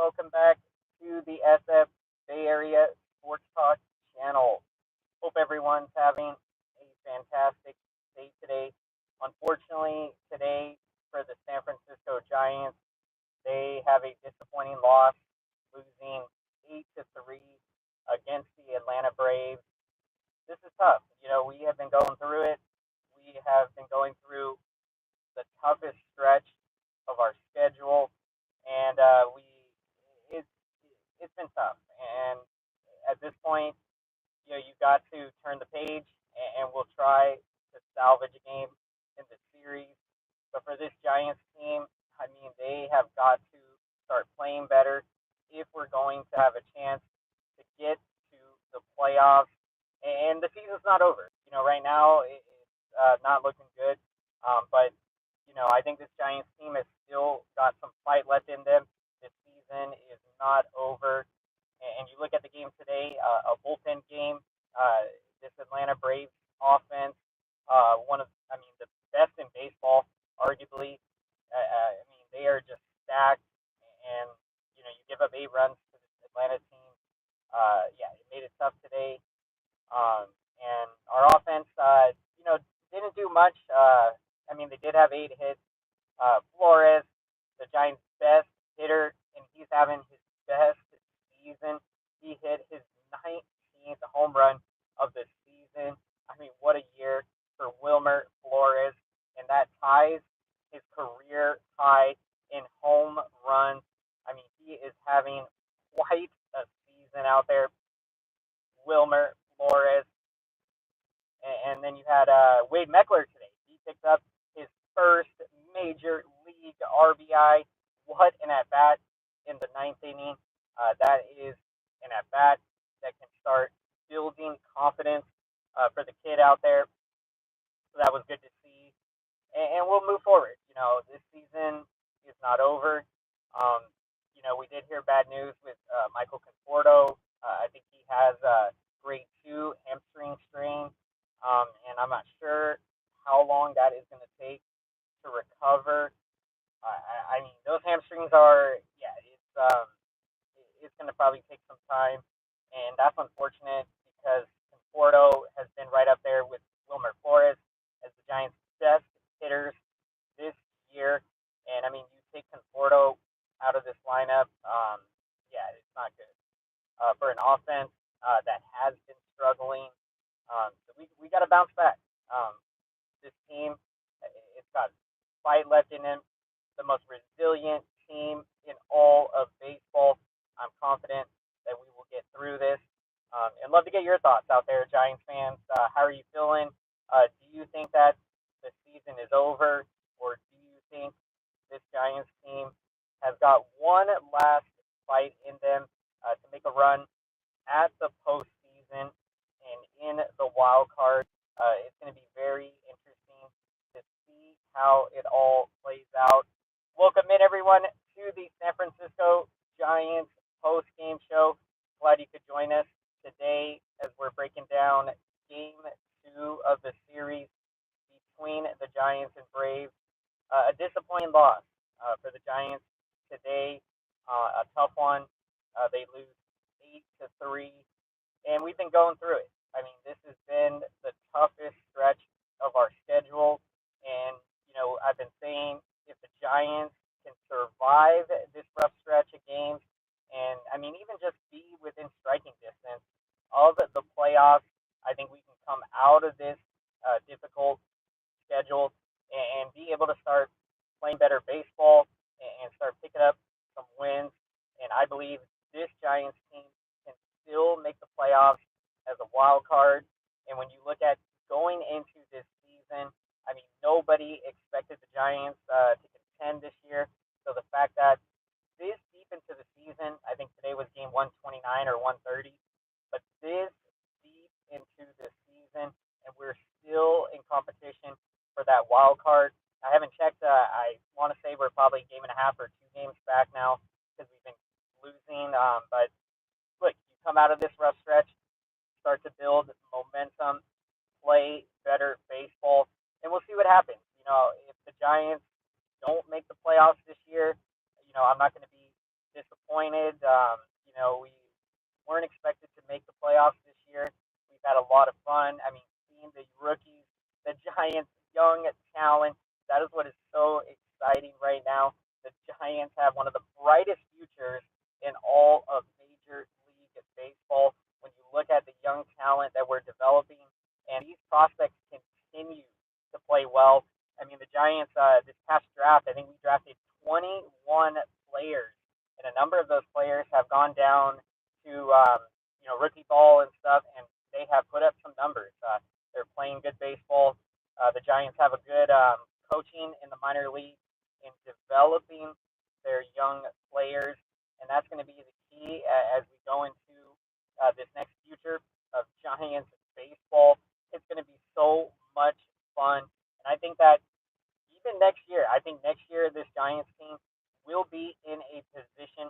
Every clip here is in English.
welcome back to the SF Bay Area Sports Talk channel. Hope everyone's having a fantastic day today. Unfortunately, today for the San Francisco Giants, they have a disappointing loss, losing 8-3 against the Atlanta Braves. This is tough. We have been going through it. We have been going through the toughest stretch of our schedule, and it's it's been tough. And at this point, you got to turn the page, and we'll try to salvage a game in the series. But for this Giants team, I mean, they have got to start playing better if we're going to have a chance to get to the playoffs. And the season's not over. Right now it's not looking good. But I think this Giants team has still got some fight left in them. This season is not over. And you look at the game today, a bullpen game. Uh, this Atlanta Braves offense, I mean, the best in baseball, arguably. I mean, they are just stacked, and you give up 8 runs to this Atlanta team. Yeah, it made it tough today. And our offense, didn't do much. I mean, they did have 8 hits. Flores, the Giants' best hitter, and he's having his best season. He hit his 19th home run of the season. I mean, what a year for Wilmer Flores, and that ties his career high in home runs. I mean, he is having quite a season out there. Wilmer Flores, and then you had Wade Meckler today. He picked up his first major league RBI. What an at bat in the ninth inning! That is an at bat that can start building confidence for the kid out there. So that was good to see, and we'll move forward. This season is not over. Um, we did hear bad news with Michael Conforto. I think he has grade 2 hamstring strain, and I'm not sure how long that is going to take to recover. I mean, those hamstrings are, yeah, it's going to probably take some time, and that's unfortunate because Conforto has been right up there with Wilmer Flores as the Giants' best hitters this year. And I mean, you take Conforto out of this lineup, yeah, it's not good for an offense that has been struggling. So we got to bounce back. Um, this team, it's got fight left in him. The most resilient team in all of baseball. I'm confident that we will get through this. And love to get your thoughts out there, Giants fans. How are you feeling? Do you think that the season is over, or do you think this Giants team has got one last fight in them to make a run at the postseason and in the wild card? It's going to be very interesting to see how it all plays out. Welcome in, everyone, to the San Francisco Giants post game show. Glad you could join us today as we're breaking down game 2 of the series between the Giants and Braves. A disappointing loss for the Giants today. A tough one. They lose 8-3, and we've been going through it. I mean, this has been the toughest stretch of our schedule, and I've been saying if the Giants can survive this rough stretch of games, and I mean even just be within striking distance of the playoffs, I think we can come out of this difficult schedule and be able to start playing better baseball and start picking up some wins. And I believe this Giants team can still make the playoffs as a wild card. And when you look at going into this season, I mean, nobody expected the Giants to contend this year. So the fact that this deep into the season, I think today was game 129 or 130, but this deep into the season, and we're still in competition for that wild card. I haven't checked. I want to say we're probably a game and a half or 2 games back now because we've been losing. But look, you come out of this rough stretch, start to build momentum, play better baseball, and we'll see what happens. If the Giants don't make the playoffs this year, I'm not going to be disappointed. We weren't expected to make the playoffs this year. We've had a lot of fun. I mean, seeing the rookies, the Giants' young talent, that is what is so exciting right now. The Giants have one of the brightest futures in all of Major League Baseball. When you look at the young talent that we're developing, and these prospects continue to play well. I mean, the Giants, this past draft, I think we drafted 21 players, and a number of those players have gone down to rookie ball and stuff, and they have put up some numbers. They're playing good baseball. The Giants have a good coaching in the minor league in developing their young players, and that's going to be the key as we go into this next future of Giants baseball. It's going to be so much fun, and I think that even next year, I think next year this Giants team will be in a position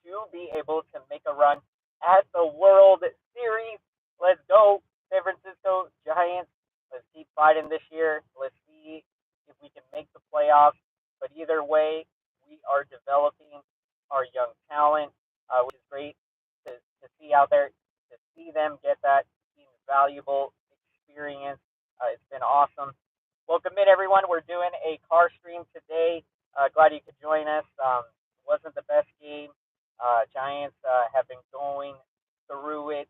to be able to make a run at the World Series. Let's go, San Francisco Giants. Let's keep fighting this year. Let's see if we can make the playoffs. But either way, we are developing our young talent, which is great to see out there, to see them get that invaluable experience. It's been awesome. Welcome in, everyone. We're doing a car stream today. Glad you could join us. Wasn't the best game. Giants have been going through it,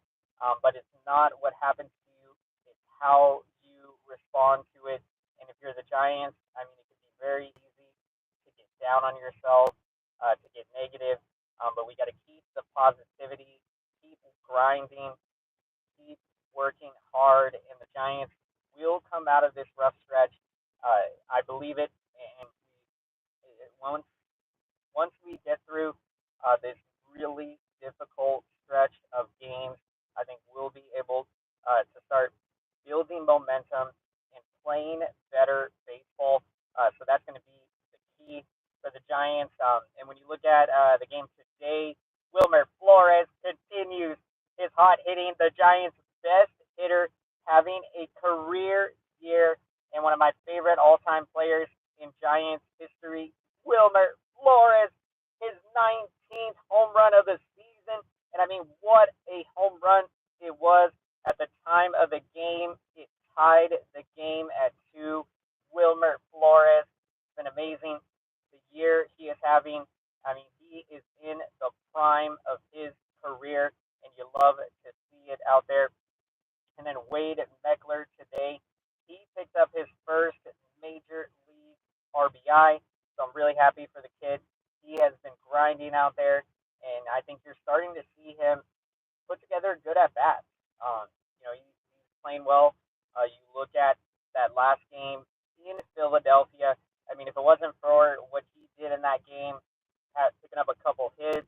but it's not what happens to you. It's how you respond to it. And if you're the Giants, I mean, it can be very easy to get down on yourself, to get negative. But we got to keep the positivity, keep grinding, keep working hard, and the Giants will come out of this rough stretch. I believe it, and once we get through this really difficult stretch of games, I think we'll be able to start building momentum and playing better baseball. So that's going to be the key for the Giants. And when you look at the game today, Wilmer Flores continues his hot hitting. The Giants' best hitter, having a career year, and one of my favorite all-time players in Giants history, Wilmer Flores, his 19th home run of the season. And I mean, what a home run it was at the time of the game. It tied the game at two. Wilmer Flores has been amazing. The year he is having, I mean, he is in the prime of his career, and you love to see it out there. And then Wade Meckler today, he picked up his first major league RBI. So I'm really happy for the kid. He has been grinding out there, and I think you're starting to see him put together good at bats. He's playing well. You look at that last game in Philadelphia. I mean, if it wasn't for what he did in that game, picking up a couple hits,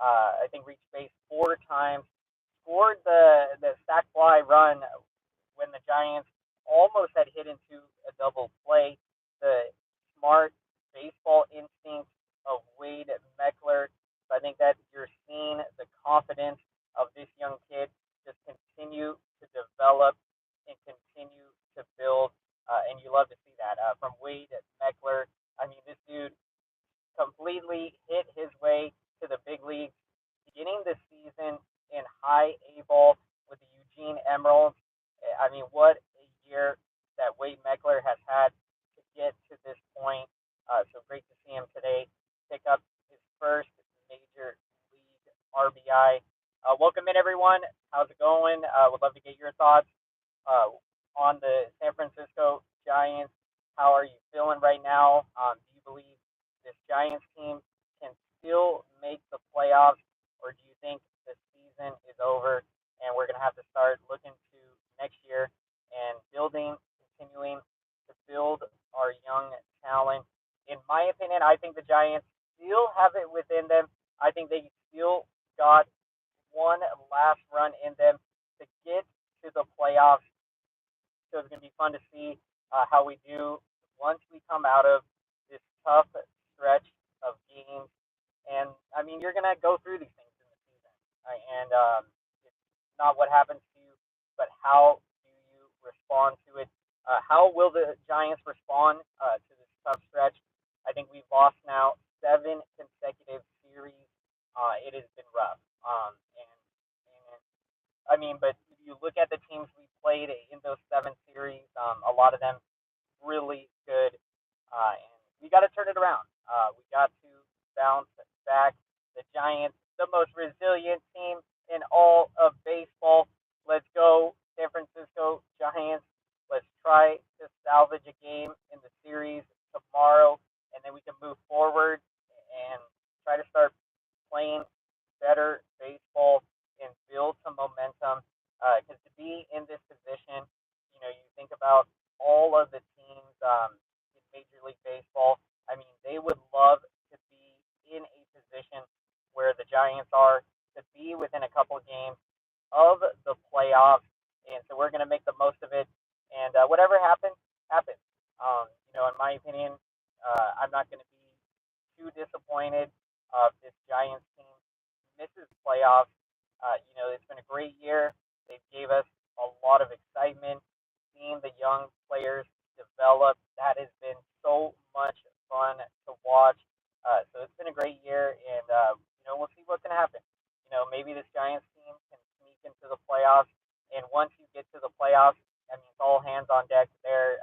I think reached base 4 times, scored the sac fly run when the Giants almost had hit into a double play. The smart baseball instinct of Wade Meckler. So I think that you're seeing the confidence of this young kid just continue to develop and continue to build. And you love to see that from Wade Meckler. I mean, this dude completely hit his way to the big leagues, beginning the season in high A ball with the Eugene Emeralds. I mean, what a year that Wade Meckler has had to get to this point. So great to see him today pick up his first major league RBI. Welcome in, everyone. How's it going? Would love to get your thoughts on the San Francisco Giants. How are you feeling right now? Do you believe this Giants team can still make the playoffs, or do you think the season is over and we're going to have to start looking to next year and continuing to build our young talent? In my opinion, I think the Giants still have it within them. I think they still got one last run in them to get to the playoffs. So it's going to be fun to see how we do once we come out of this tough stretch of games. And I mean, you're going to go through these things in the season, right? And it's not what happens to you, but how do you respond to it? How will the Giants respond to this tough stretch? I think we've lost now 7 consecutive series, it has been rough. And I mean, but if you look at the teams we played in those 7 series, a lot of them really good, and we got to turn it around. We got to bounce back. The Giants, the most resilient team in all of baseball. Let's go, San Francisco Giants. Let's try to salvage a game in the series tomorrow, and then we can move forward and try to start playing better baseball and build some momentum. Because to be in this position, you think about all of the teams in Major League Baseball. I mean, they would love to be in a position where the Giants are, to be within a couple of games of the playoffs. And so we're going to make the most of it. And whatever happens, happens. In my opinion, I'm not going to be too disappointed if this Giants team misses playoffs. It's been a great year. They gave us a lot of excitement, seeing the young players develop. That has been so much fun to watch. So it's been a great year, and we'll see what's going to happen. Maybe this Giants team can sneak into the playoffs, and once you get to the playoffs, I mean, it's all hands on deck. There,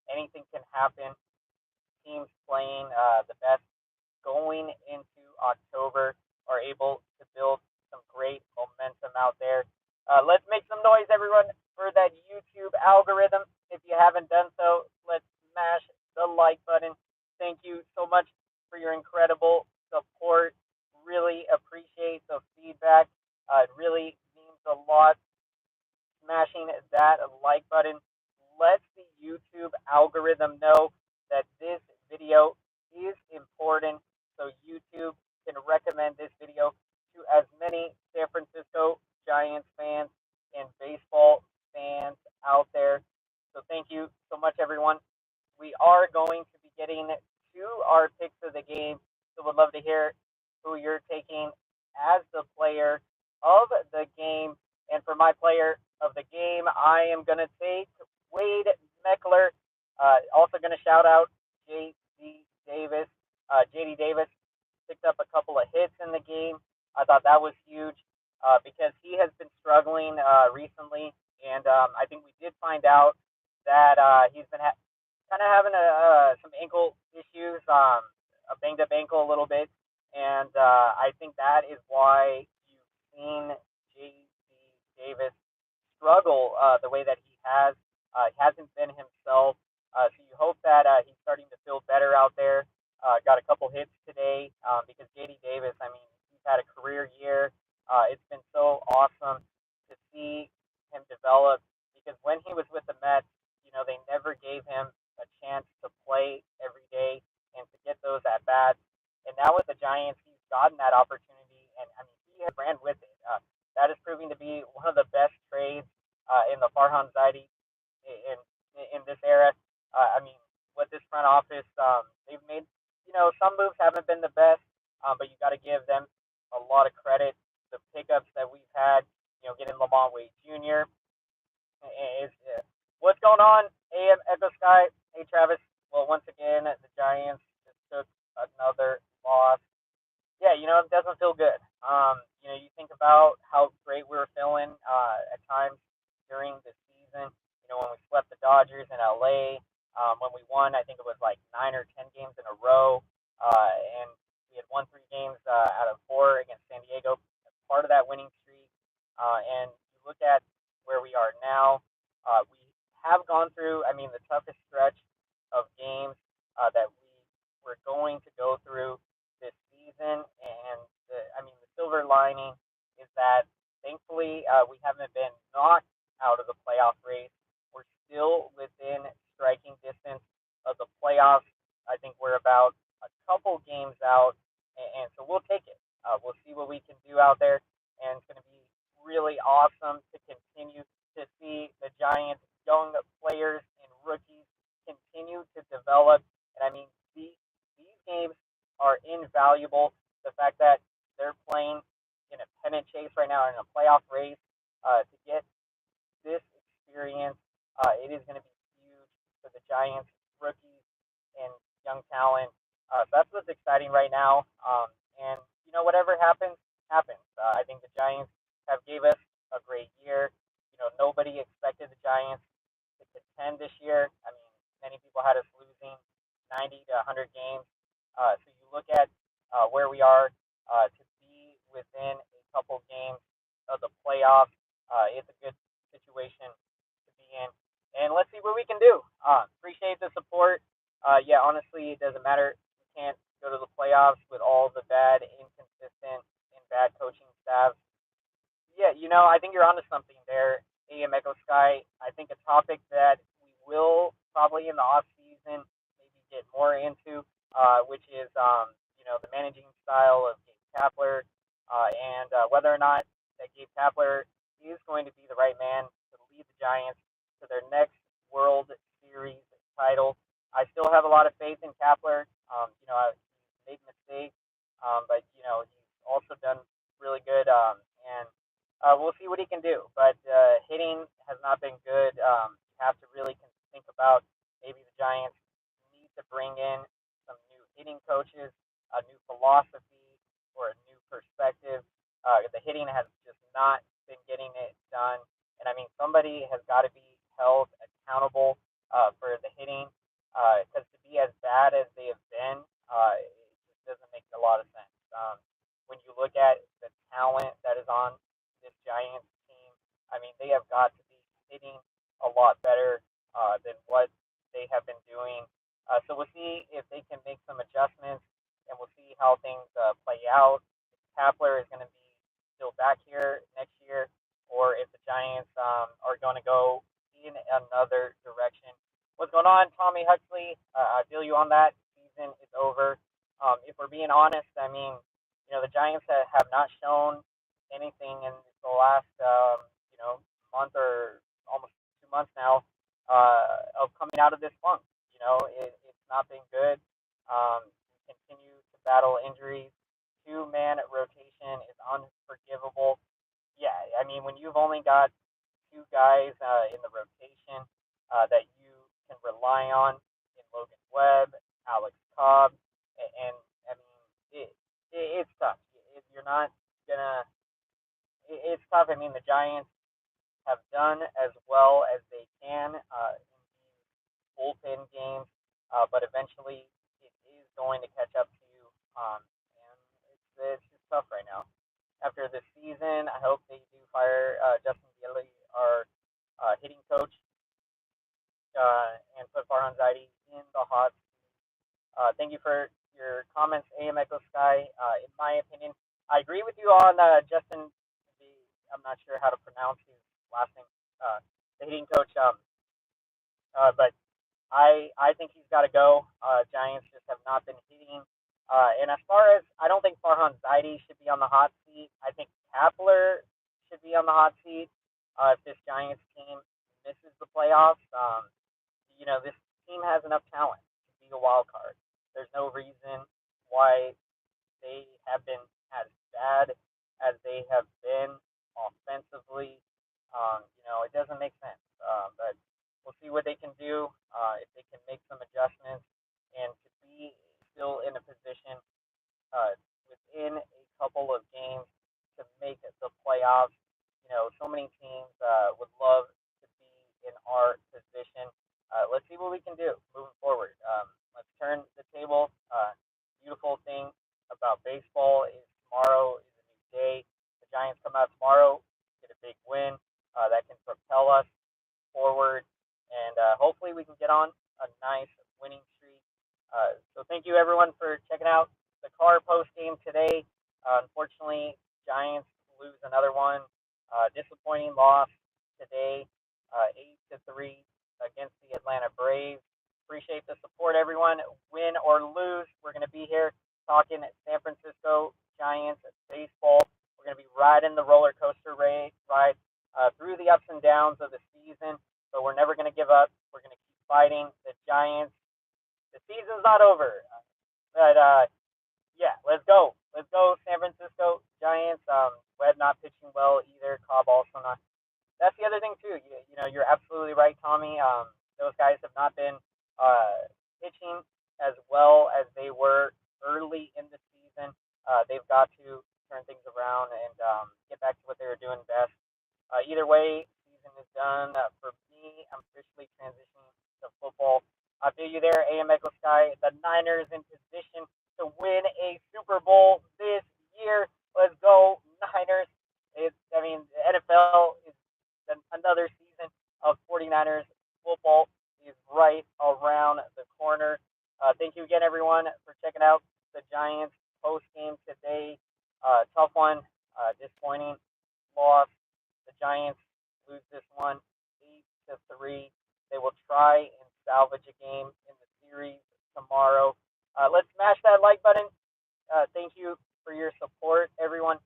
anything can happen. Teams playing the best going into October are able to build some great momentum out there. Let's make some noise, everyone, for that YouTube algorithm. If you haven't done so, let's smash the like button. Thank you so much for your incredible support. Really appreciate the feedback. It really means a lot. Smashing that like button lets the YouTube algorithm know that this video is important, so YouTube can recommend this video to as many San Francisco Giants fans and baseball fans out there. So thank you so much, everyone. We are going to be getting to our picks of the game, so we'd love to hear who you're taking as the player of the game. And for my player of the game, I am going to take Wade Meckler. Also going to shout out J.D. Davis. J.D. Davis picked up a couple of hits in the game. I thought that was huge because he has been struggling recently. And I think we did find out that he's been kind of having some ankle issues, a banged up ankle a little bit. And I think that is why you've seen J.D. Davis struggle the way that he has. He hasn't been himself. So you hope that he's starting to feel better out there. Got a couple hits today because J.D. Davis, I mean, he's had a career year. It's been so awesome to see him develop because when he was with the Mets, they never gave him a chance to play every day and to get those at bats. And now with the Giants, he's gotten that opportunity, and I mean, he has ran with it. That is proving to be one of the best trades in the Farhan Zaidi in in this era. I mean, with this front office, they've made some moves haven't been the best, but you got to give them a lot of credit. The pickups that we've had, getting Lamont Wade Jr. is what's going on. AM Echo Sky. Hey Travis. Well, once again, the Giants just took another loss. Yeah, it doesn't feel good. You think about how great we were feeling at times during the season. When we swept the Dodgers in LA, when we won, I think it was like 9 or 10 games in a row, and we had won 3 games out of 4 against San Diego, part of that winning streak. And you look at where we are now. We have gone through, I mean, the toughest stretch of games that we were going to go through this season. And the silver lining is that thankfully we haven't been knocked out of the playoff race. We're still within striking distance of the playoffs. I think we're about a couple games out, and so we'll take it. We'll see what we can do out there, and it's going to be really awesome to continue to see the Giants' young players and rookies continue to develop. And I mean, these games are invaluable. The fact that they're playing in a pennant chase right now in a playoff race to get this experience, it is going to be huge for the Giants, rookies, and young talent. So that's what's exciting right now. And whatever happens, happens. I think the Giants have gave us a great year. Nobody expected the Giants to contend this year. I mean, many people had us losing 90 to 100 games. So you look at where we are to be within a couple games of the playoffs. It's a good situation to be in, and let's see what we can do. Appreciate the support. Yeah, honestly, it doesn't matter. We can't go to the playoffs with all the bad, inconsistent, and bad coaching staffs. Yeah, I think you're onto something there, AM Echo Sky. I think a topic that we will probably in the off season maybe get more into, which is the managing style of Gabe Kapler, and whether or not that Gabe Kapler is going to be the right man to lead the Giants to their next World Series title. I still have a lot of faith in Kapler. He's made mistakes, but he's also done really good, and we'll see what he can do, but hitting has not been good. You have to really think about maybe the Giants need to bring in some new hitting coaches, a new philosophy, or a new perspective. The hitting has just not been getting it done, and I mean somebody has got to be held accountable for the hitting, because to be as bad as they have been, it just doesn't make a lot of sense. When you look at the talent that is on this Giants team, I mean, they have got to be hitting a lot better than what they have been doing. So we'll see if they can make some adjustments, and we'll see how things play out. If Kapler is going to be still back here next year, or if the Giants are going to go in another direction. What's going on, Tommy Huxley? I feel you on that. Season is over. If we're being honest, I mean, the Giants have not shown anything in the last month or almost 2 months now of coming out of this funk. It's not been good. We continue to battle injuries. Two-man rotation is unforgivable. Yeah, I mean when you've only got two guys in the rotation that you can rely on in Logan Webb, Alex Cobb, and I mean it's tough. If you're not gonna it's tough. I mean, the Giants have done as well as they can in these bullpen games, but eventually it is going to catch up to you, and it's just tough right now. After this season, I hope they do fire Justin Gilly, our hitting coach, and put Farhan Zaidi in the hot. Thank you for your comments, AM Echo Sky. In my opinion, I agree with you on Justin. I'm not sure how to pronounce his last name. The hitting coach, but I think he's got to go. Giants just have not been hitting. And as far as I don't think Farhan Zaidi should be on the hot seat. I think Kapler should be on the hot seat if this Giants team misses the playoffs. This team has enough talent to be a wild card. There's no reason why they have been as bad as they have been offensively. It doesn't make sense. But we'll see what they can do if they can make some adjustments and to be still in a position within a couple of games to make the playoffs. So many teams would love to be in our position. Let's see what we can do moving forward. Let's turn the table. Beautiful thing about baseball is tomorrow is a new day. The Giants come out tomorrow, get a big win that can propel us forward, and hopefully we can get on a nice winning streak. So thank you everyone for checking out the car post game today. Unfortunately, Giants lose another one. Disappointing loss today, 8-3 against the Atlanta Braves. Appreciate the support, everyone. Win or lose, we're going to be here talking San Francisco Giants baseball. We're going to be riding the roller coaster ride through the ups and downs of the season. So we're never going to give up. We're going to keep fighting. The Giants, the season's not over. But yeah, let's go. Let's go, San Francisco Giants. Webb not pitching well either. Cobb also not. That's the other thing too. You're absolutely right, Tommy. Those guys have not been pitching as well as they were early in the season. They've got to turn things around and get back to what they were doing best. Either way, season is done. For me, I'm officially transitioning to football. I feel you there, AM Echo Sky. The Niners in position to win a Super Bowl this year. Let's go, Niners. I mean, the NFL is another season of 49ers football is right around the corner. Thank you again, everyone, for checking out the Giants post game today. Tough one, disappointing loss. The Giants lose this one 8-3. They will try and salvage a game in the series tomorrow. Let's smash that like button. Thank you for your support, everyone.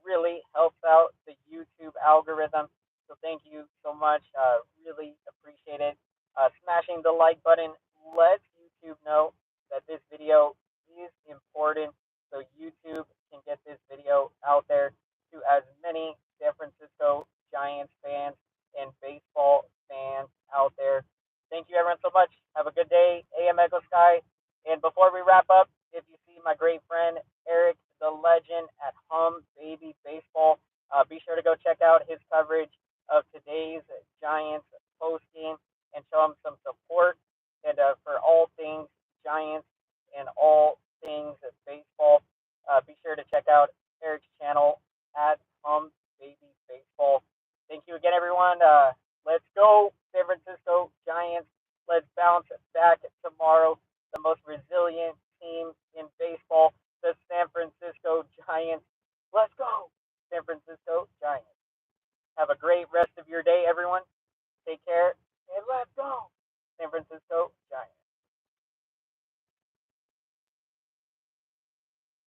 Really helps out the YouTube algorithm. So thank you so much. Really appreciate it. Smashing the like button lets YouTube know that this video is important, so YouTube can get this video out there to as many San Francisco Giants fans and baseball fans out there. Thank you, everyone, so much. Have a good day, AM Echo Sky. And before we wrap up, if you see my great friend Eric the Legend at Hum Baby Baseball, be sure to go check out his coverage of today's Giants post game and show him some support. And for all things Giants and all things baseball, be sure to check out Eric's channel at Hum Baby Baseball. Thank you again, everyone. Let's go, San Francisco Giants. Let's bounce back tomorrow. The most resilient team in baseball, the San Francisco Giants. Let's go, San Francisco Giants. Have a great rest of your day, everyone. Take care, and let's go, San Francisco Giants.